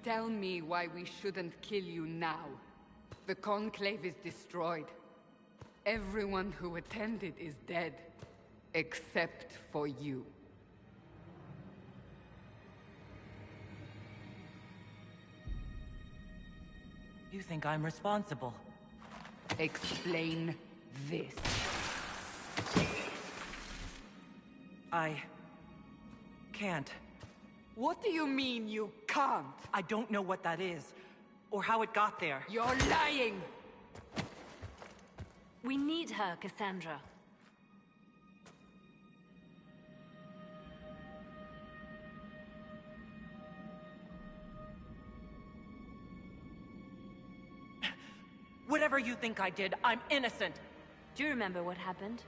Tell me why we shouldn't kill you now. The Conclave is destroyed. Everyone who attended is dead, except for you. You think I'm responsible? Explain this. I can't. What do you mean you can't? I don't know what that is, or how it got there. You're lying! We need her, Cassandra. Whatever you think I did, I'm innocent. Do you remember what happened?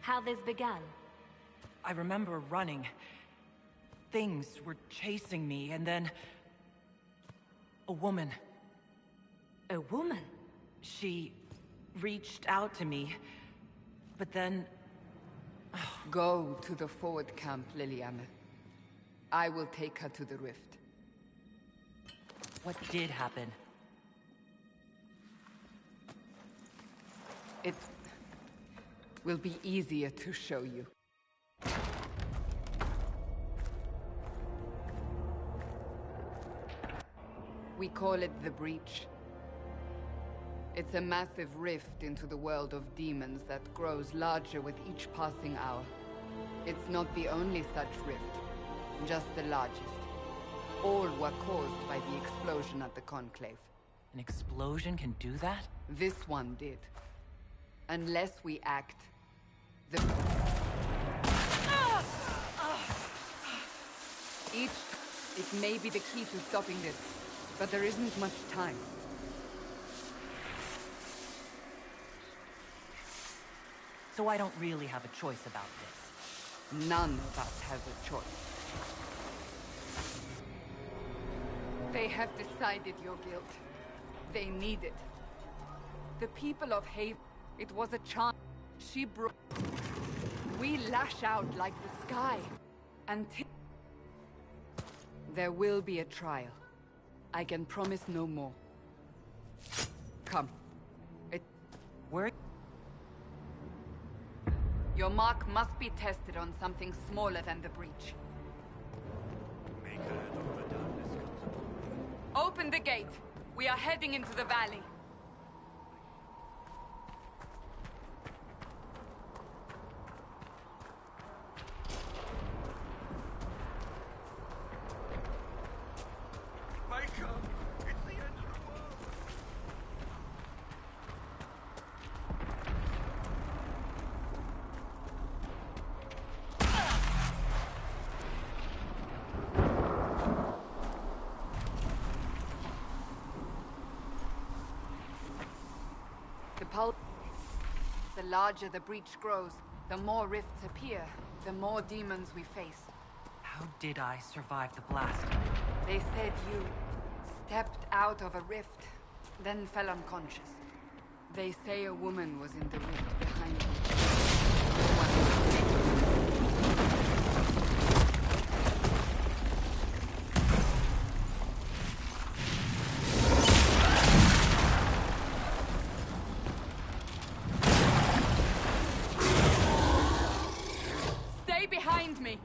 How this began? I remember running. Things were chasing me, and then... a woman. A woman? She reached out to me, but then... Go to the forward camp, Liliana. I will take her to the rift. What did happen? It will be easier to show you. We call it the Breach. It's a massive rift into the world of demons that grows larger with each passing hour. It's not the only such rift, just the largest. All were caused by the explosion at the Conclave. An explosion can do that? This one did. Unless we act, it may be the key to stopping this, but there isn't much time. So I don't really have a choice about this. None of us has a choice. They have decided your guilt. They need it. The people of Haven, it was a chance. She broke. We lash out like the sky. Until... There will be a trial. I can promise no more. Come. Where? Your mark must be tested on something smaller than the Breach. Open the gate. We are heading into the valley. The larger the breach grows, the more rifts appear, the more demons we face. How did I survive the blast? They said you stepped out of a rift, then fell unconscious. They say a woman was in the rift behind you. Behind me!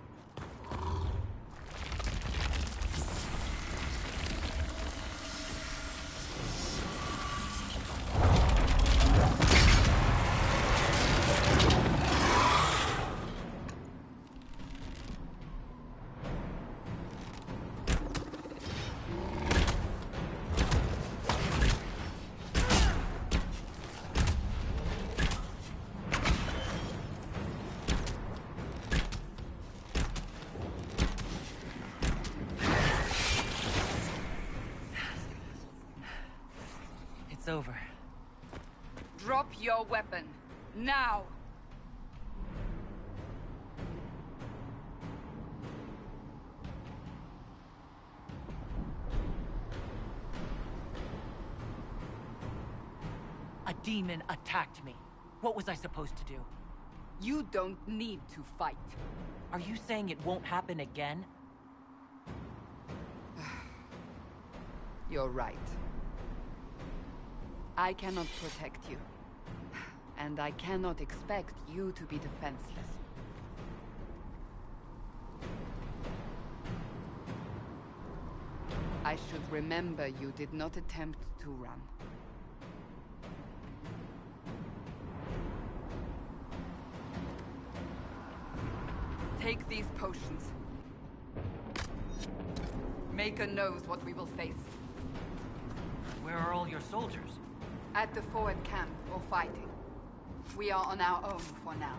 It's over. Drop your weapon. Now! A demon attacked me. What was I supposed to do? You don't need to fight. Are you saying it won't happen again? You're right. I cannot protect you. And I cannot expect you to be defenseless. I should remember you did not attempt to run. Take these potions. Maker knows what we will face. Where are all your soldiers? At the forward camp, or fighting. We are on our own for now.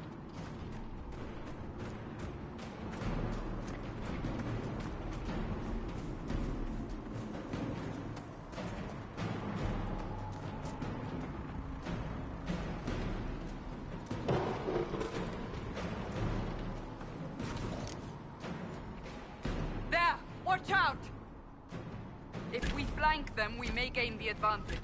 There! Watch out! If we flank them, we may gain the advantage.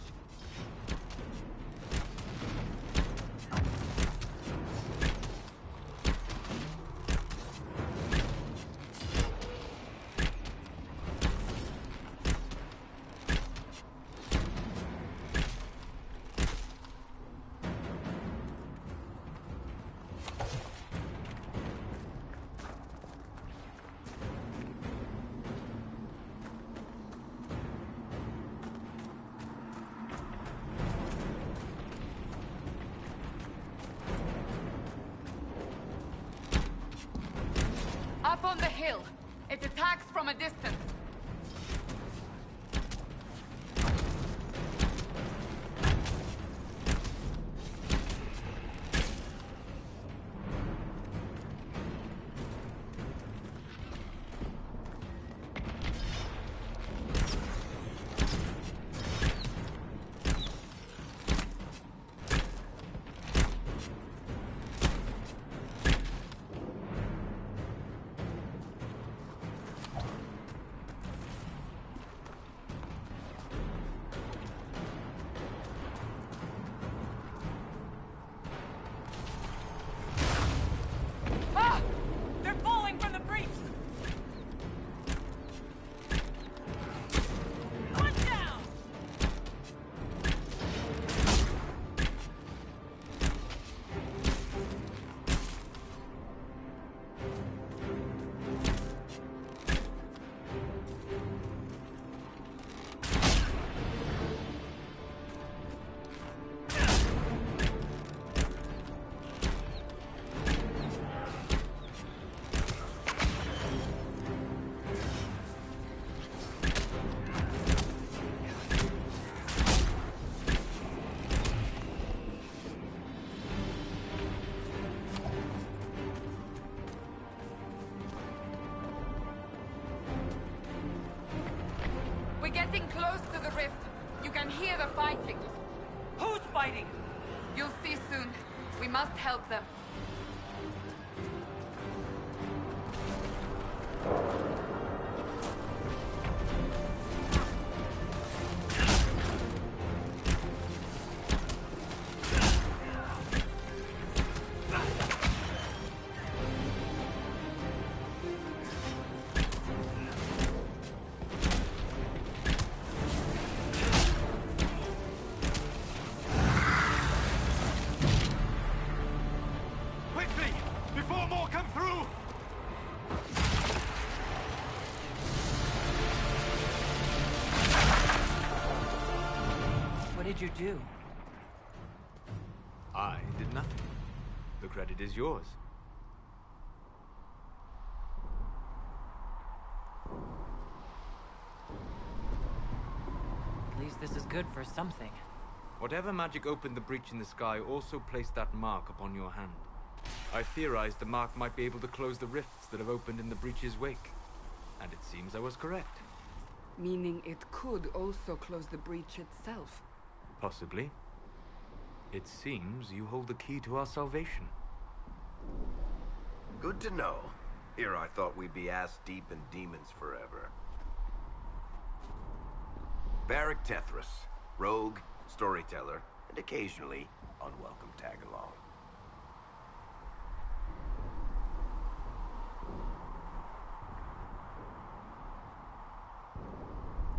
Up on the hill. It attacks from a distance. Getting close to the rift. You can hear the fighting. Who's fighting? You'll see soon. We must help them. What did you do? I did nothing. The credit is yours. At least this is good for something. Whatever magic opened the breach in the sky also placed that mark upon your hand. I theorized the mark might be able to close the rifts that have opened in the breach's wake. And it seems I was correct. Meaning it could also close the breach itself. Possibly. It seems you hold the key to our salvation. Good to know. Here I thought we'd be ass-deep in demons forever. Varric Tethras, rogue, storyteller, and occasionally unwelcome tag-along.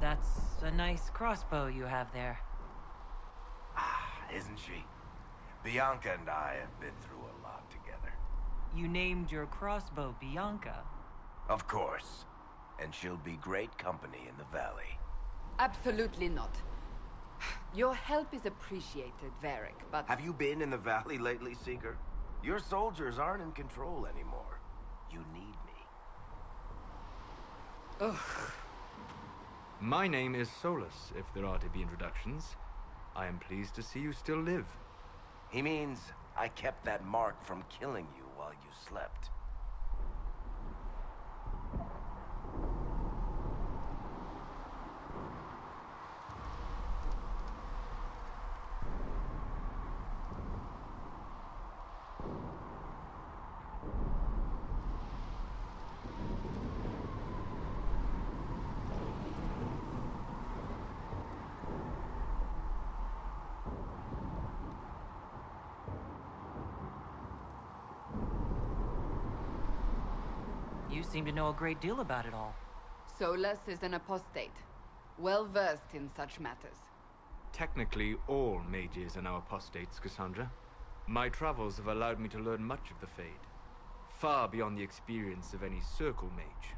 That's a nice crossbow you have there. Isn't she? Bianca and I have been through a lot together. You named your crossbow Bianca. Of course. And she'll be great company in the valley. Absolutely not. Your help is appreciated, Varric, but... Have you been in the valley lately, Seeker? Your soldiers aren't in control anymore. you need me. Ugh. My name is Solus, if there are to be introductions. I am pleased to see you still live. He means I kept that mark from killing you while you slept. You seem to know a great deal about it all. Solus is an apostate, well-versed in such matters. Technically, all mages are now apostates, Cassandra. My travels have allowed me to learn much of the Fade, far beyond the experience of any circle mage.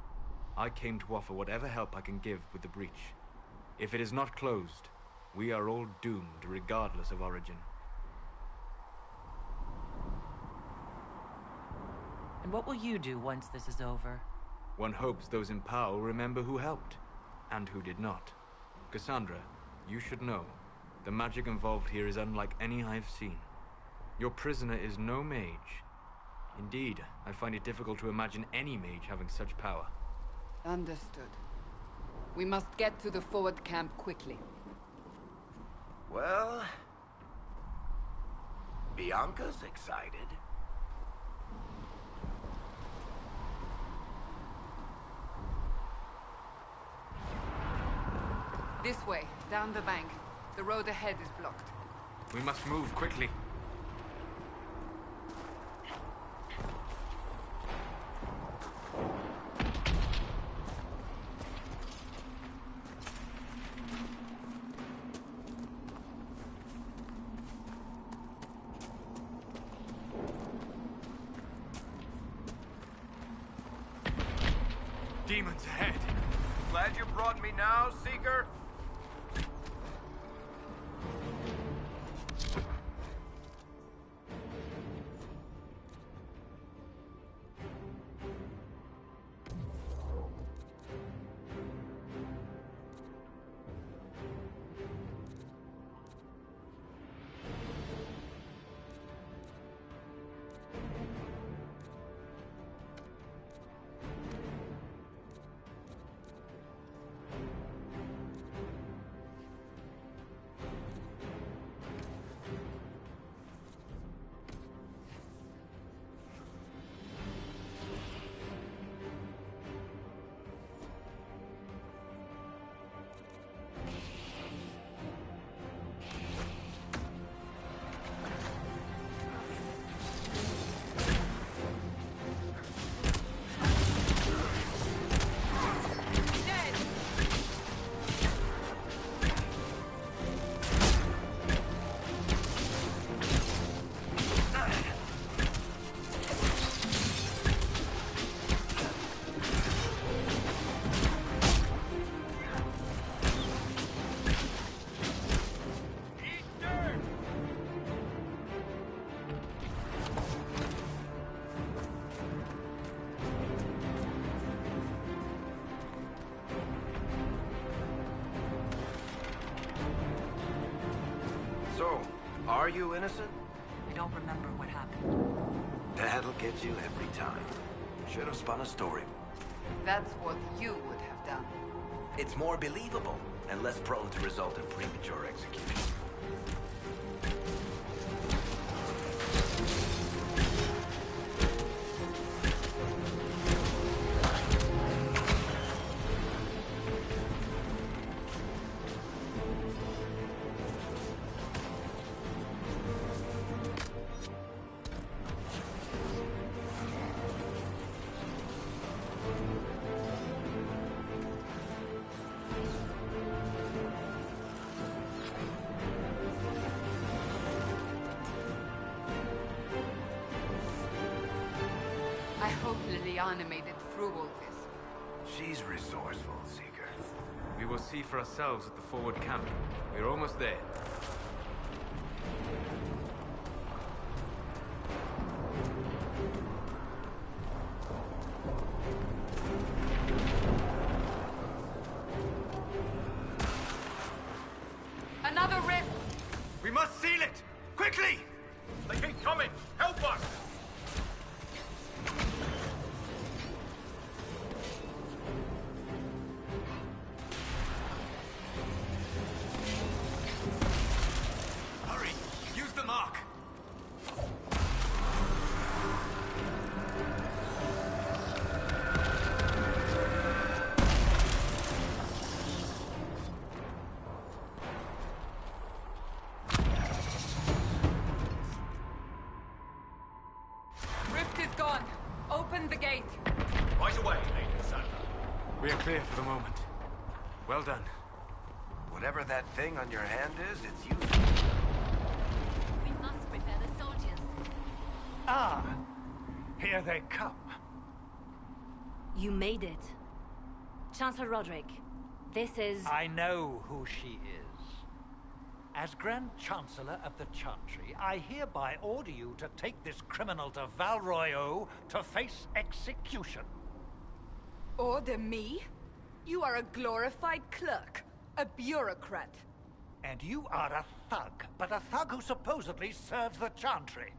I came to offer whatever help I can give with the breach. If it is not closed, we are all doomed regardless of origin. And what will you do once this is over? One hopes those in power will remember who helped, and who did not. Cassandra, you should know, the magic involved here is unlike any I've seen. Your prisoner is no mage. Indeed, I find it difficult to imagine any mage having such power. Understood. We must get to the forward camp quickly. Well, Bianca's excited. This way, down the bank. The road ahead is blocked. We must move quickly. Demons ahead. Glad you brought me now, Seeker. So, are you innocent? I don't remember what happened. That'll get you every time. Should have spun a story. That's what you would have done. It's more believable and less prone to result in premature execution. I hope Liliana made it through all this. She's resourceful, Seeker. We will see for ourselves at the forward camp. We're almost there. Open the gate! Right away, Lady Cassandra. We are clear for the moment. Well done. Whatever that thing on your hand is, it's useful. We must prepare the soldiers. Ah, here they come. You made it. Chancellor Roderick, this is... I know who she is. As Grand Chancellor of the Chantry, I hereby order you to take this criminal to Val Royeaux to face execution. Order me? You are a glorified clerk. A bureaucrat. And you are a thug, but a thug who supposedly serves the Chantry.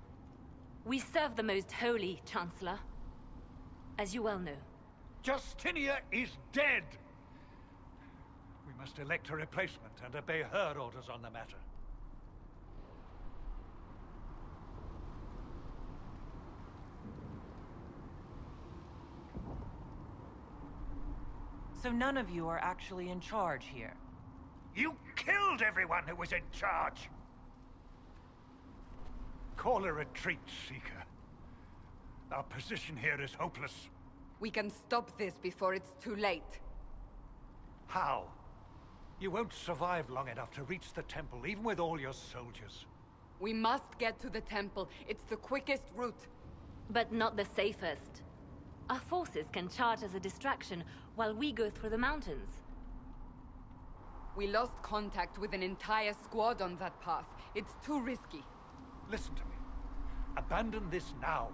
We serve the most holy, Chancellor. As you well know. Justinia is dead! We must elect a replacement and obey her orders on the matter. So none of you are actually in charge here. You killed everyone who was in charge! Call a retreat, Seeker. Our position here is hopeless. We can stop this before it's too late. How? You won't survive long enough to reach the temple, even with all your soldiers. We must get to the temple. It's the quickest route. But not the safest. Our forces can charge as a distraction while we go through the mountains. We lost contact with an entire squad on that path. It's too risky. Listen to me. Abandon this now,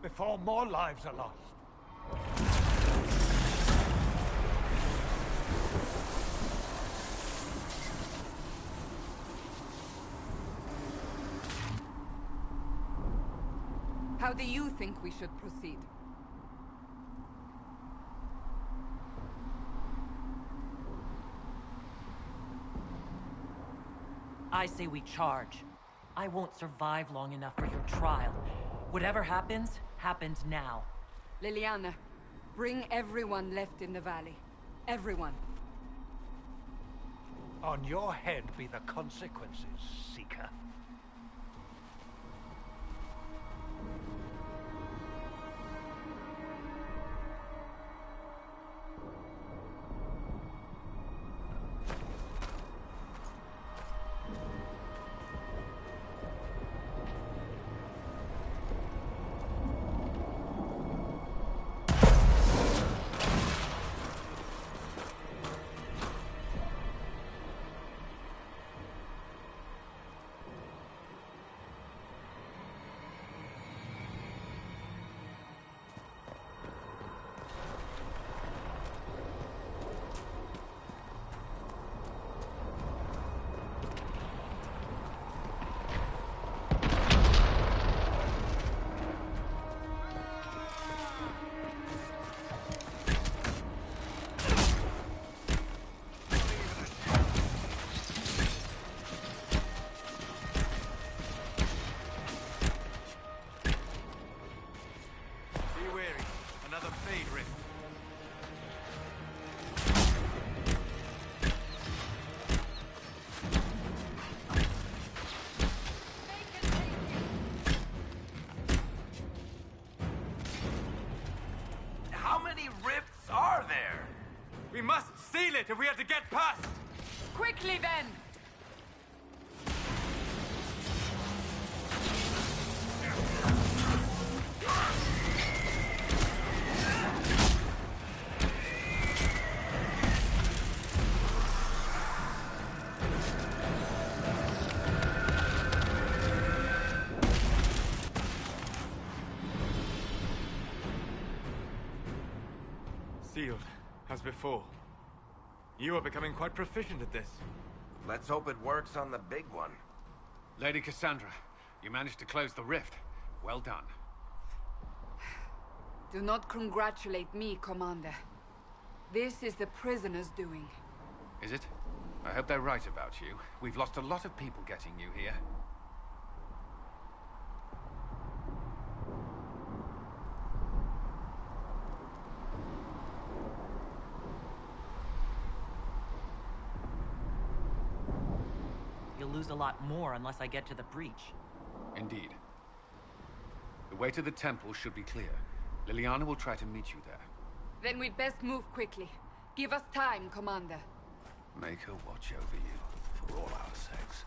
before more lives are lost. How do you think we should proceed? I say we charge. I won't survive long enough for your trial. Whatever happens, happens now. Liliana, bring everyone left in the valley. Everyone. On your head be the consequences, Seeker. We must seal it if we are to get past! Quickly then! Sealed, as before. You are becoming quite proficient at this. Let's hope it works on the big one. Lady Cassandra, you managed to close the rift. Well done. Do not congratulate me, Commander. This is the prisoners' doing. Is it? I hope they're right about you. We've lost a lot of people getting you here. You'll lose a lot more unless I get to the breach. Indeed. The way to the temple should be clear. Liliana will try to meet you there. Then we'd best move quickly. Give us time, Commander. Make her watch over you, for all our sakes.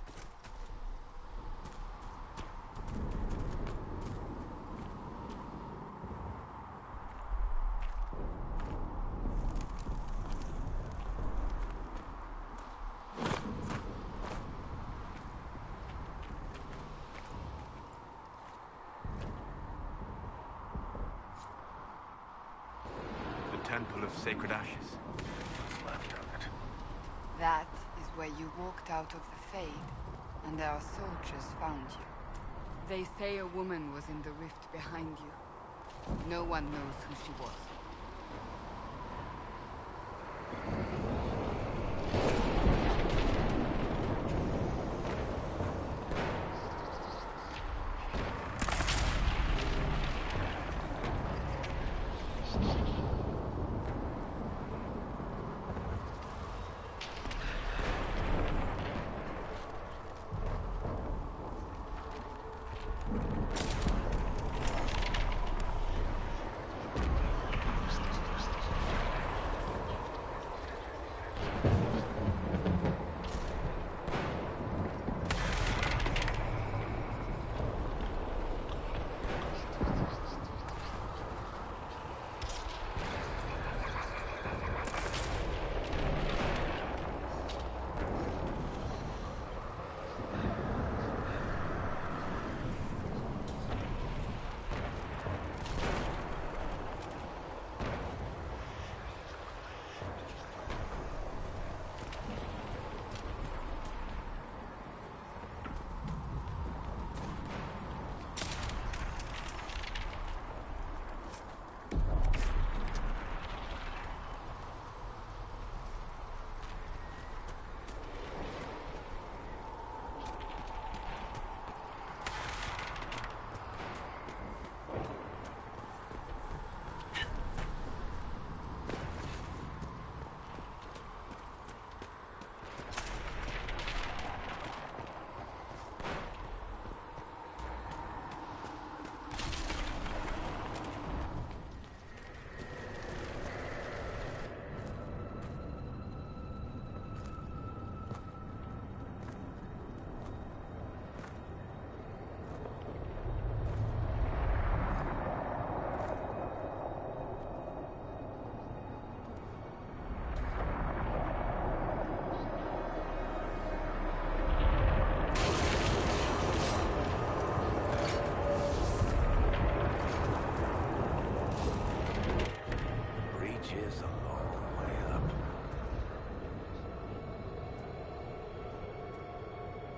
Temple of Sacred Ashes. What's left of it? That is where you walked out of the Fade, and our soldiers found you. They say a woman was in the rift behind you. No one knows who she was.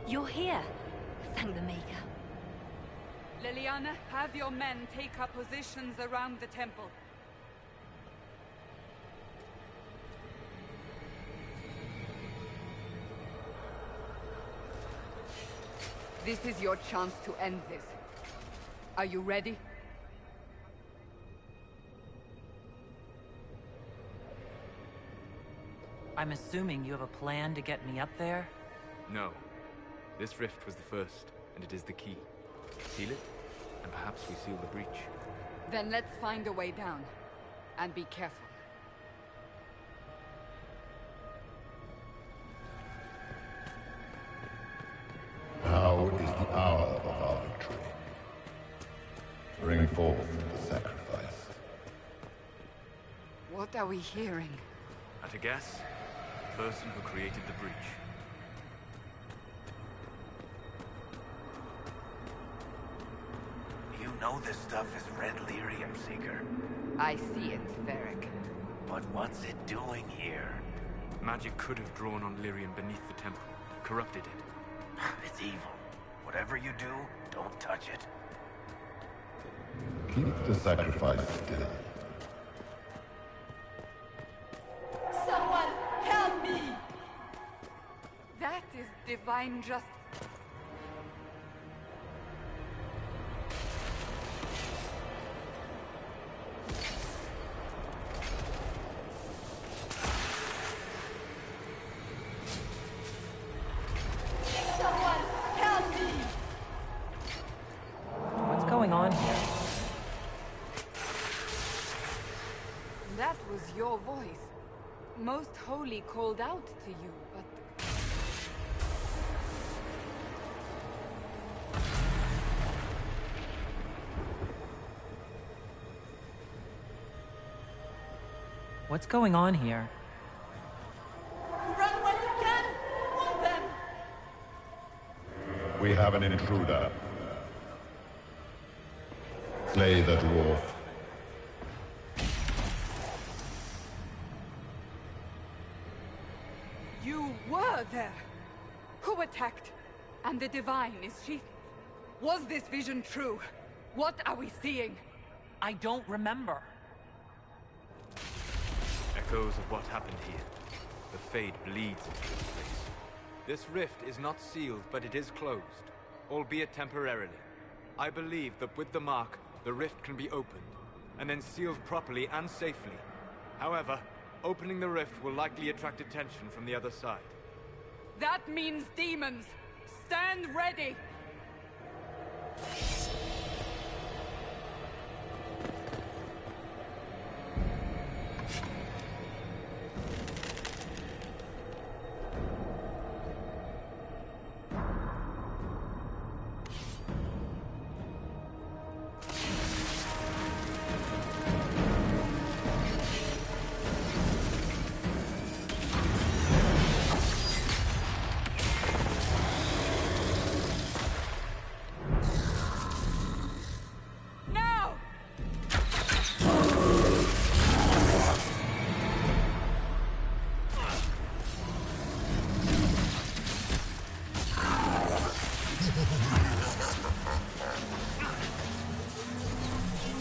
You're here. Thank the Maker. Liliana, have your men take up positions around the temple. This is your chance to end this. Are you ready? I'm assuming you have a plan to get me up there? No. This rift was the first, and it is the key. Seal it, and perhaps we seal the breach. Then let's find a way down. And be careful. Now is the hour of our victory. Bring forth the sacrifice. What are we hearing? At a guess, the person who created the breach. You know this stuff is red lyrium, Seeker. I see it, Varric. But what's it doing here? Magic could have drawn on lyrium beneath the temple, corrupted it. It's evil. Whatever you do, don't touch it. Keep the sacrifice still. Someone help me! That is divine justice. What's going on here? was your voice. Most Holy called out to you, but... What's going on here? Run while you can! Want them! We have an intruder. Slay the dwarf. You were there! Who attacked? And the Divine, is she... Was this vision true? What are we seeing? I don't remember. Echoes of what happened here. The Fade bleeds into this place. This rift is not sealed, but it is closed, albeit temporarily. I believe that with the mark, the rift can be opened, and then sealed properly and safely. However, opening the rift will likely attract attention from the other side. That means demons! Stand ready!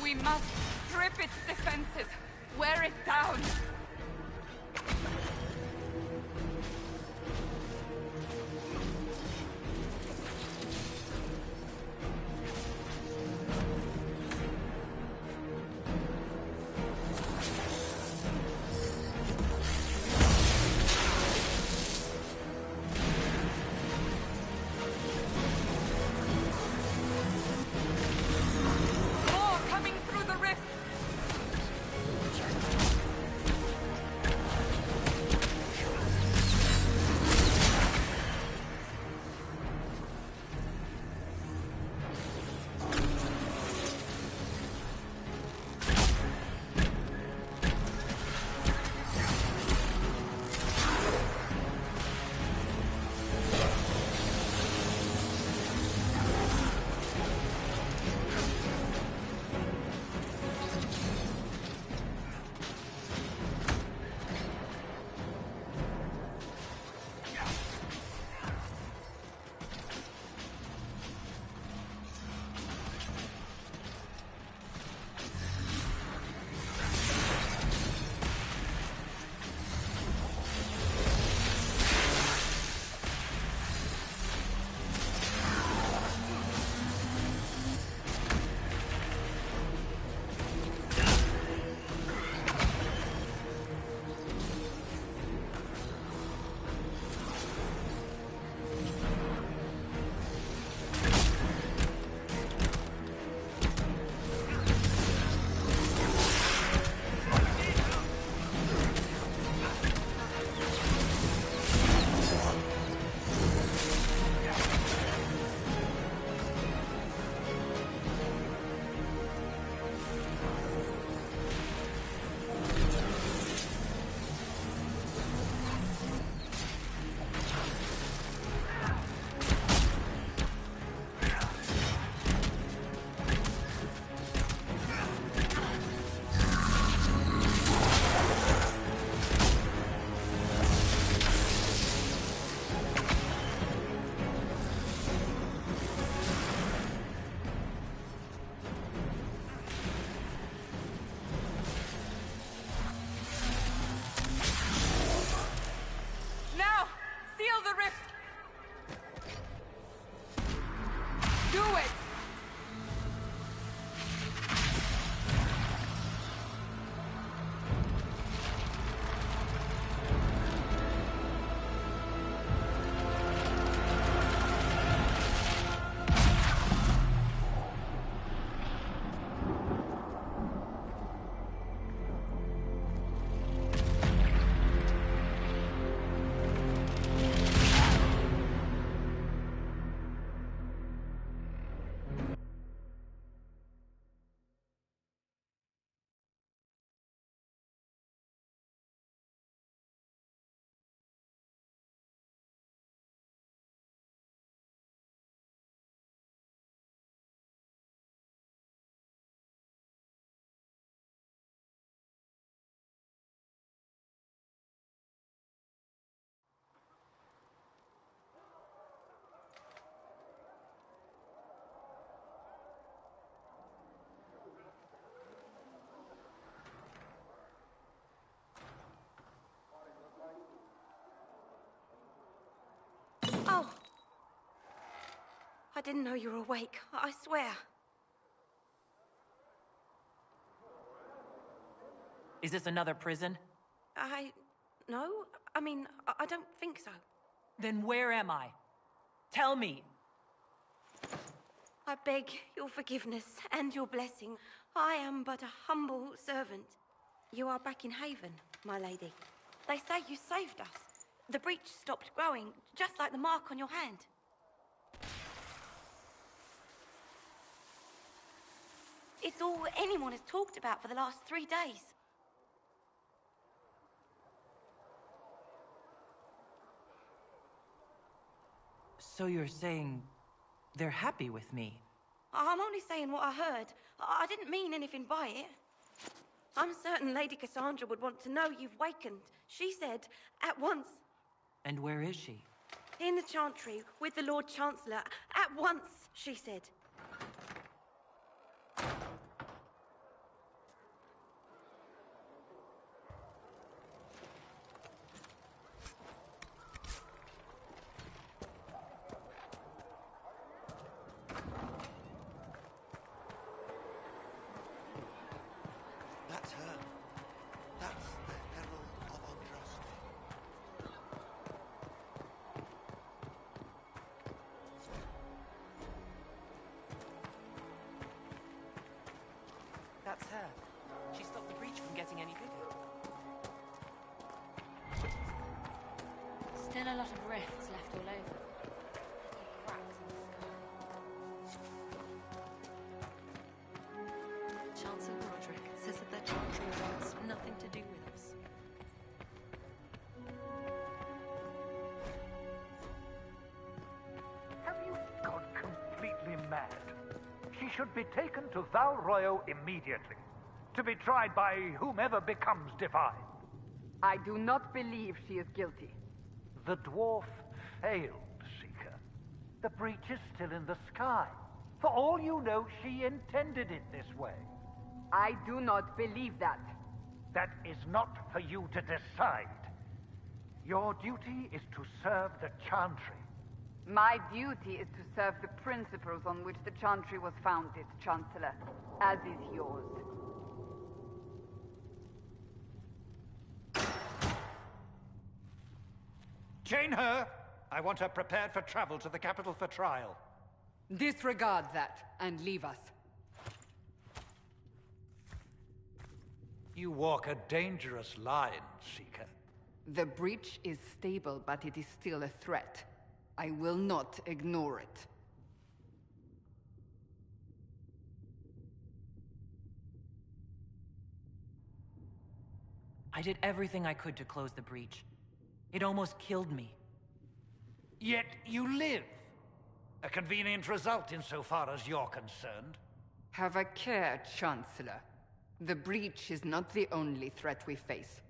We must strip its defenses, wear it down. More coming through the rift. I didn't know you were awake. I swear. Is this another prison? No. I mean, I don't think so. Then where am I? Tell me! I beg your forgiveness and your blessing. I am but a humble servant. You are back in Haven, my lady. They say you saved us. The breach stopped growing, just like the mark on your hand. It's all anyone has talked about for the last 3 days. So you're saying they're happy with me? I'm only saying what I heard. I didn't mean anything by it. I'm certain Lady Cassandra would want to know you've wakened. She said, at once. And where is she? In the Chantry, with the Lord Chancellor. At once, she said. That's her. That's the Herald of Andraste. That's her. She stopped the breach from getting any bigger. Still a lot of rifts left all over. Little cracks in the sky. Chancellor Roderick says that the Chantry wants nothing to do with us. Have you gone completely mad? She should be taken to Val Royo immediately, to be tried by whomever becomes divine. I do not believe she is guilty. The dwarf failed, Seeker. The breach is still in the sky. For all you know, she intended it this way. I do not believe that. That is not for you to decide. Your duty is to serve the Chantry. My duty is to serve the principles on which the Chantry was founded, Chancellor, as is yours. Chain her! I want her prepared for travel to the capital for trial. Disregard that and leave us. You walk a dangerous line, Seeker. The breach is stable, but it is still a threat. I will not ignore it. I did everything I could to close the breach. It almost killed me. Yet you live. A convenient result insofar as you're concerned. Have a care, Chancellor. The breach is not the only threat we face.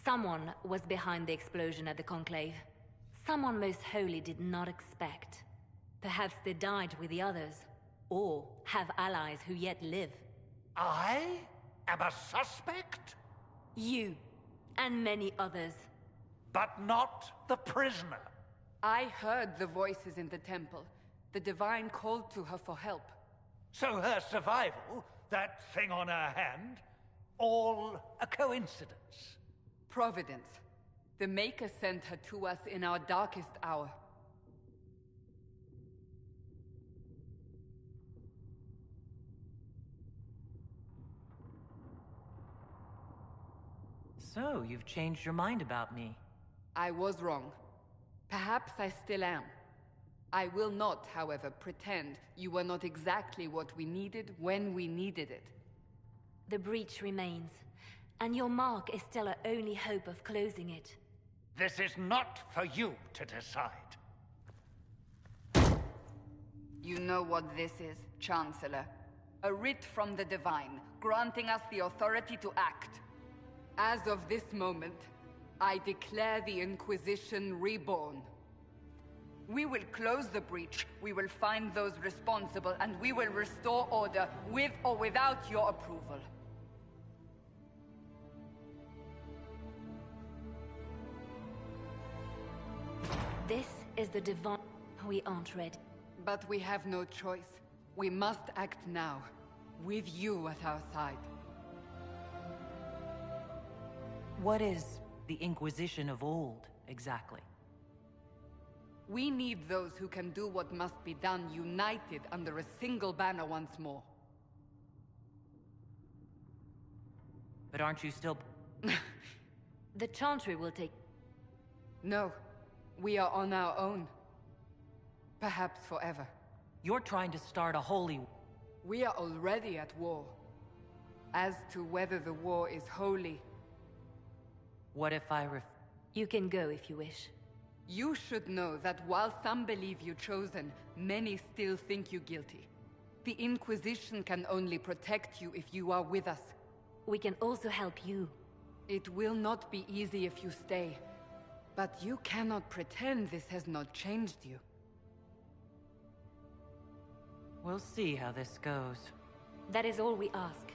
Someone was behind the explosion at the Conclave. Someone most holy did not expect. Perhaps they died with the others, or have allies who yet live. I am a suspect? You, and many others. But not the prisoner. I heard the voices in the temple. The Divine called to her for help. So her survival, that thing on her hand, all a coincidence. Providence. The Maker sent her to us in our darkest hour. So, you've changed your mind about me. I was wrong. Perhaps I still am. I will not, however, pretend you were not exactly what we needed when we needed it. The breach remains, and your mark is still our only hope of closing it. This is not for you to decide. You know what this is, Chancellor. A writ from the Divine, granting us the authority to act. As of this moment, I declare the Inquisition reborn. We will close the breach, we will find those responsible, and we will restore order, with or without your approval. This is the Divine. We aren't ready. But we have no choice. We must act now, with you at our side. What is the Inquisition of old, exactly? We need those who can do what must be done, united under a single banner once more. But aren't you still... The Chantry will take... No, we are on our own. Perhaps forever. You're trying to start a holy... We are already at war. As to whether the war is holy... What if I You can go if you wish. You should know that while some believe you chosen, many still think you guilty. The Inquisition can only protect you if you are with us. We can also help you. It will not be easy if you stay. But you cannot pretend this has not changed you. We'll see how this goes. That is all we ask.